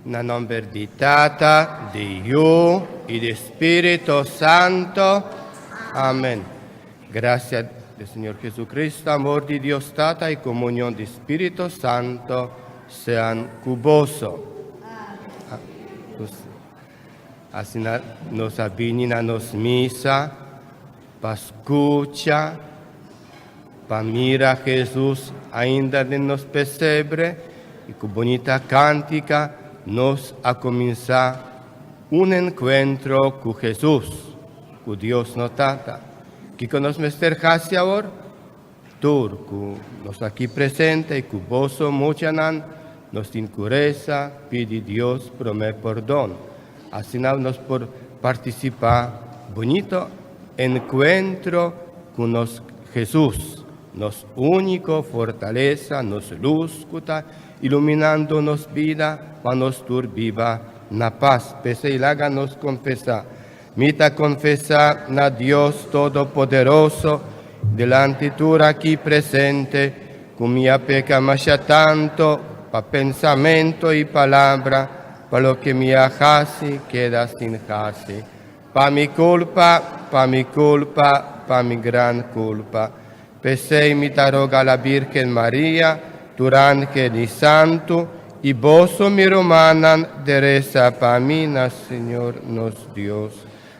Na nombre di Tata, di Io e di Spirito Santo. Amén. Gracias del Señor Jesucristo, amor de Dios Tata y comunión de Espíritu Santo sean cubosos. Así nos avvicina nos misa, pa escucha, pa mira a Jesús ainda nos pesebre y con bonita cántica nos a comenzar un encuentro con Jesús, con Dios no Tata. Que con nos mesterjase ahora, tú, nos aquí presente y con vos muchanan, nos incureza, pide Dios, promete perdón. Así nos por participar bonito encuentro con nos Jesús, nos único fortaleza, nos luz, iluminando nos vida, cuando nos viva na paz. Pese y haga nos confesar. Mita confesar na Dios Todopoderoso, delante tú aquí presente, con mi peca masha tanto, pa pensamiento y palabra, pa lo que mi hacasi queda sin hasi. Pa mi culpa, pa mi gran culpa. Pese y mita roga la Virgen María, durante di santo, y vos mi romanan, de reza pa mí, Señor nos Dios.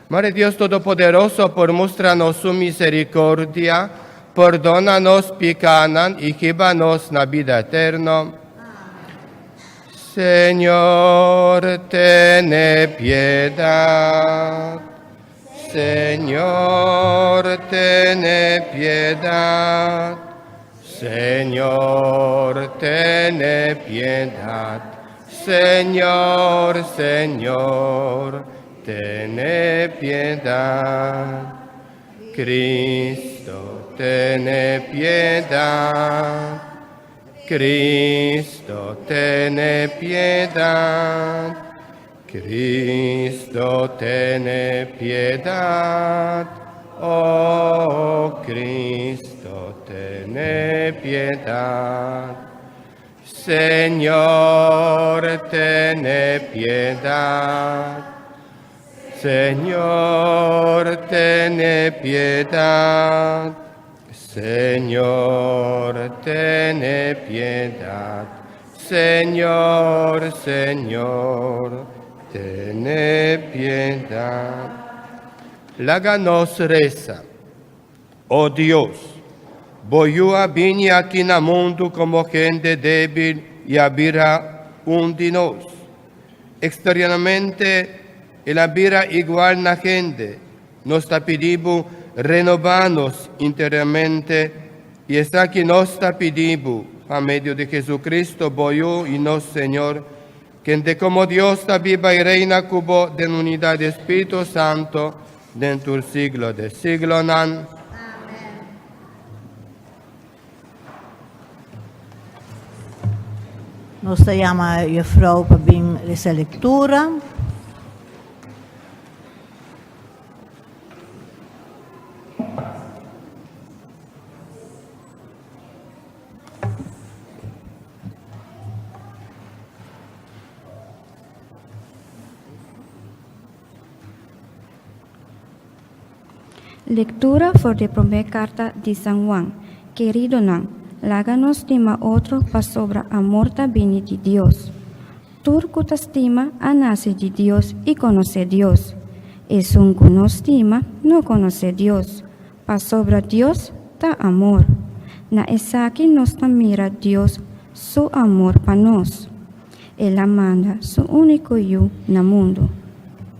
Madre Dios Todopoderoso, por mostrarnos su misericordia, perdónanos picanan y llévanos na vida eterna. Señor, ten piedad. Señor, ten piedad. Señor, ten piedad. Señor, Señor, ten piedad. Cristo, ten piedad. Cristo, ten piedad. Cristo, ten piedad. Oh Cristo, ten piedad. Señor, ten piedad. Señor, ten piedad. Señor, ten piedad. Señor, Señor, ten piedad. Láganos reza. Oh Dios, voy a venir aquí en el mundo como gente débil y habira un de nos. Exteriormente, el habira igual na gente. Nos está pidiendo renovarnos interiormente y está aquí nos está pidiendo, a medio de Jesucristo, voy y nos Señor, que de como Dios está viva y reina cubo de unidad de Espíritu Santo, dentro del siglo de siglo. Amén. Nos llama juffrouw Pabim esa lectura. Lectura for de primeira carta de San Juan. Querido Nan, láganos estima otro para sobra amor bini de Dios. Turco estima a nace de Dios y conoce Dios. Es un que no estima, no conoce Dios. Pa sobra Dios ta amor. Na esa que nos mira Dios su amor pa nos. Él manda su único yo na mundo.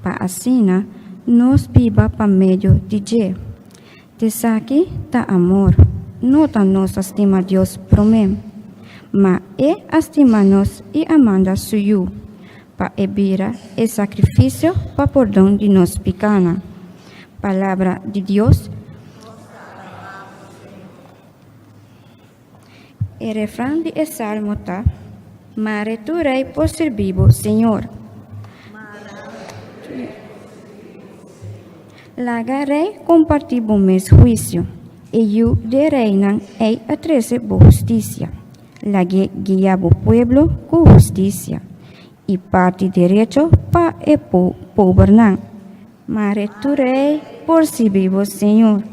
Pa asina nos viva pa medio de je. Desaki ta amor, no ta nos estima Dios promem, ma estima nos y amanda suyo, pa ebira sacrificio pa perdón de nos picana. Palabra de Dios. El refrán de el salmo ta, mare tu rey por ser vivo, Señor. Laga rey compartir bom mes juicio, e yo de reinan e atrece bo justicia. Lague guia bo pueblo con justicia, y parte derecho para el gobernar. Mare tu rey, por si vivo, Señor.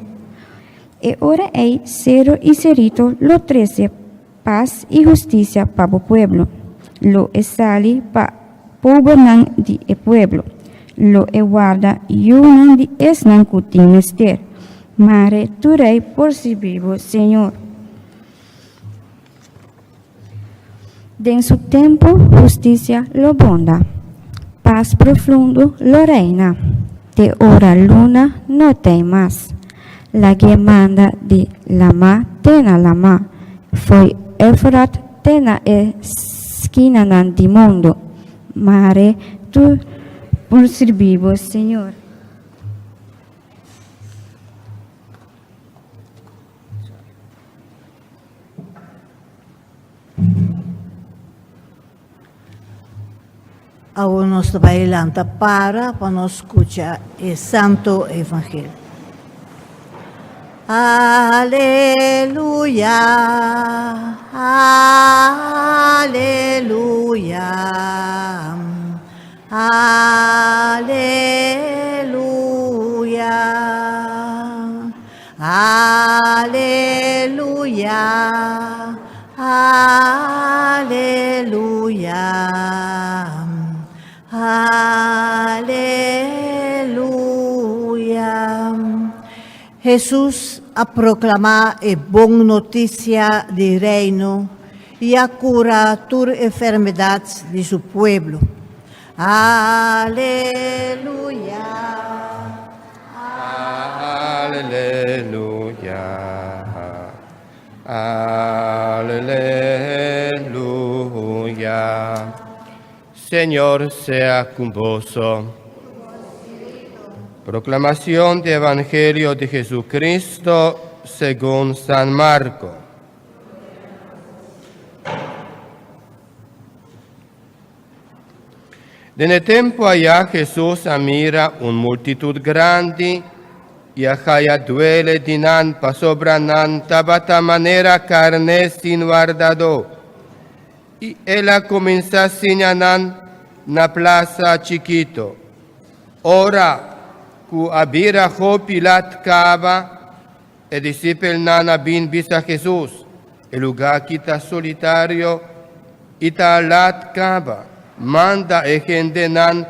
E ora hay cero y cerito lo 13, paz y justicia para el pueblo. Lo sali para gobernar el pueblo. Lo guarda y unan di esnan cutin mister. Mare tu rey, por si vivo, Señor. En su tiempo, justicia lo bonda. Paz profundo lo reina. De hora luna no tem más. La que manda de lama tena lama. Foi Efrat tena esquina nan di mundo. Mare tu por ser vivo, Señor. Agora nós trabalhamos para nós escutar o Santo Evangelho. Aleluia, aleluia, aleluia, aleluia, aleluia. Aleluia. Jesus a proclamar a boa notícia do reino e a curar todas as enfermidades de seu povo. Aleluia. Aleluia. Aleluia. Señor sea con vos. Proclamación del Evangelio de Jesucristo según San Marco. En el tiempo allá Jesús mira una multitud grande y allá duele dinan pa sobranan tabata manera carne sin guardado. Y ella comienza a señalar na plaza chiquito. Ora, cu abira ho Pilat cava, e discípulo nana bin bisa Jesús, el lugar quita solitario, ita lat cava, manda e gente nan,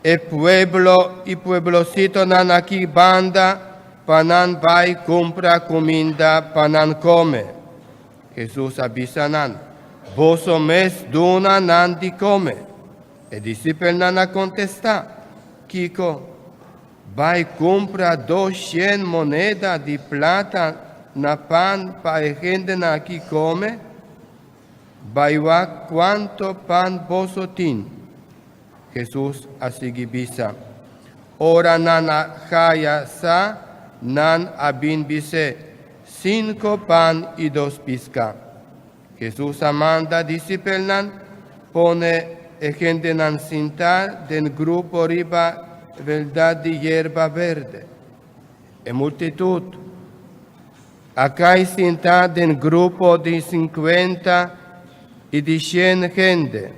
e pueblo, y pueblocito nan aquí banda, panan vai compra comida, panan come. Jesús avisa nan, vos mes duna nan di come. E discípulo nana contesta, Kiko, vai compra 200 monedas de plata na pan para a gente na aqui come? Vai lá quanto pan vosso tin? Jesus a seguir bisa. Ora nana haya sa, nan abin bise, 5 pan e 2 pisca. Jesus manda discípulo nan, pone e gente nan sentar del grupo riba verdad de hierba verde. E multitud. Acá sentar del grupo de 50 y de 100 gente.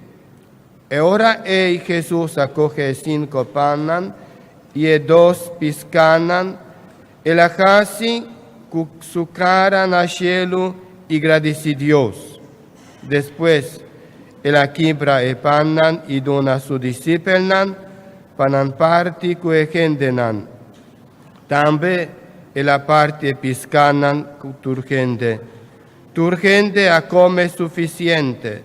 E ora Jesús acoge 5 panan y 2 piscanan, e la casi con su cara na cielo y agradece Dios. Después, ela quebra e panan y dona a su discípulo panan parte con gente nan. También ela parte piscanan con turgente. Turgente a come suficiente.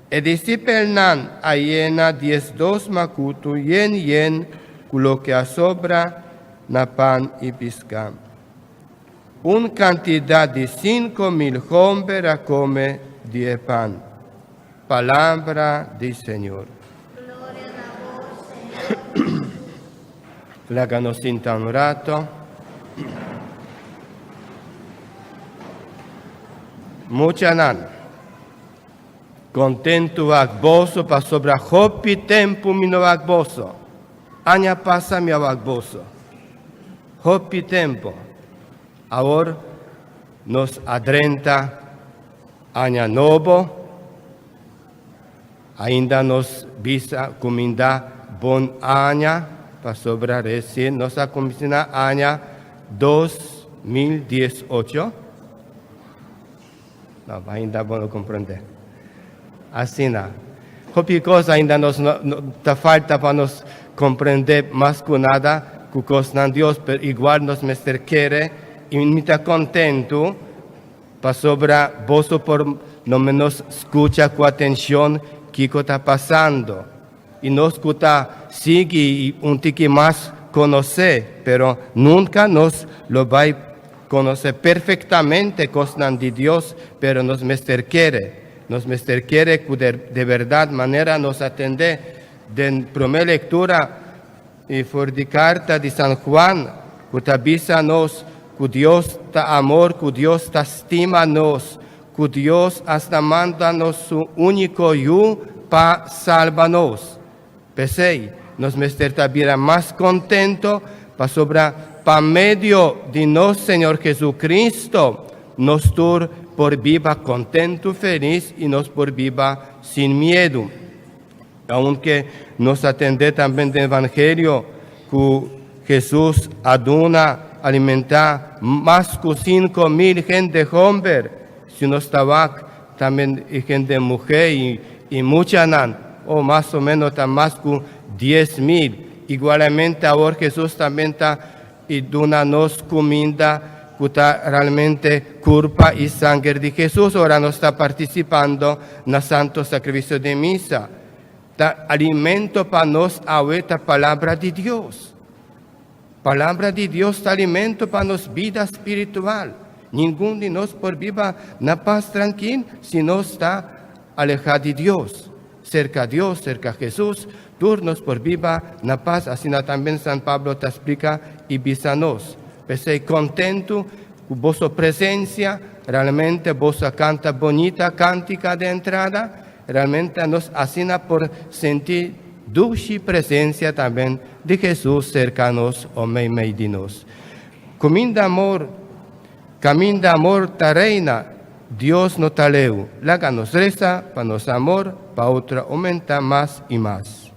E discípulo nan a llena 10 macutu yen con lo que a sobra na pan y piscan. Una cantidad de 5.000 hombres a come de pan. Palabra del Señor. Gloria a vos, Señor. Láganos sin tan rato. Mucha nan. Contento ak boso pa sobra hopi tempo mino ak boso. Aña pasa mi ak boso. Hopi tempo. Ahora nos adrenta aña novo. ainda nos visa cominda bon año, para sobrar decir, nos acomina año 2018. No, ainda bueno comprender. Assim, qualquer coisa ainda nos tá falta para nos compreender mais que nada, que coisa Deus, pero igual nos mester quer e me está contento para sobra vos por no menos escucha com atenção que está passando e nos escuta sigue um tique mais conhecer, pero nunca nos lo vai conocer perfectamente cosas de Dios, pero nos mester quiere que de verdad manera nos atende. De primera lectura y por de carta de San Juan, que avisa nos que Dios está amor, que Dios está estima nos, que Dios hasta manda nos su único Hijo para salvarnos. Pensei, nos mester tabira más contento para sobrar para medio de nuestro Señor Jesucristo, nos tur por viva contento, feliz y nos por viva sin miedo. Aunque nos atende también del Evangelio, que Jesús aduna alimentar más que 5,000 gente joven, si no estaba también gente mujer y mucha o más o menos más que 10,000. Igualmente ahora Jesús también está y dona-nos comida que está realmente cuerpo y sangre de Jesús. Ahora nos está participando en el santo sacrificio de misa. Da alimento para nos la palabra de Dios. Palabra de Dios da alimento para nos vida espiritual. Ninguno de nos por viva na paz tranquila si no está alejado de Dios. Cerca a Dios, cerca a Jesús, turnos por viva na paz. Así también San Pablo te explica y visanos. Estoy contento con vuestra presencia. Realmente vos canta bonita cántica de entrada. Realmente nos asina por sentir dulce presencia también de Jesús cercanos o meidinos. Caminda amor ta reina, Dios no taleu. Láganos reza para nos amor, para otra aumenta más y más.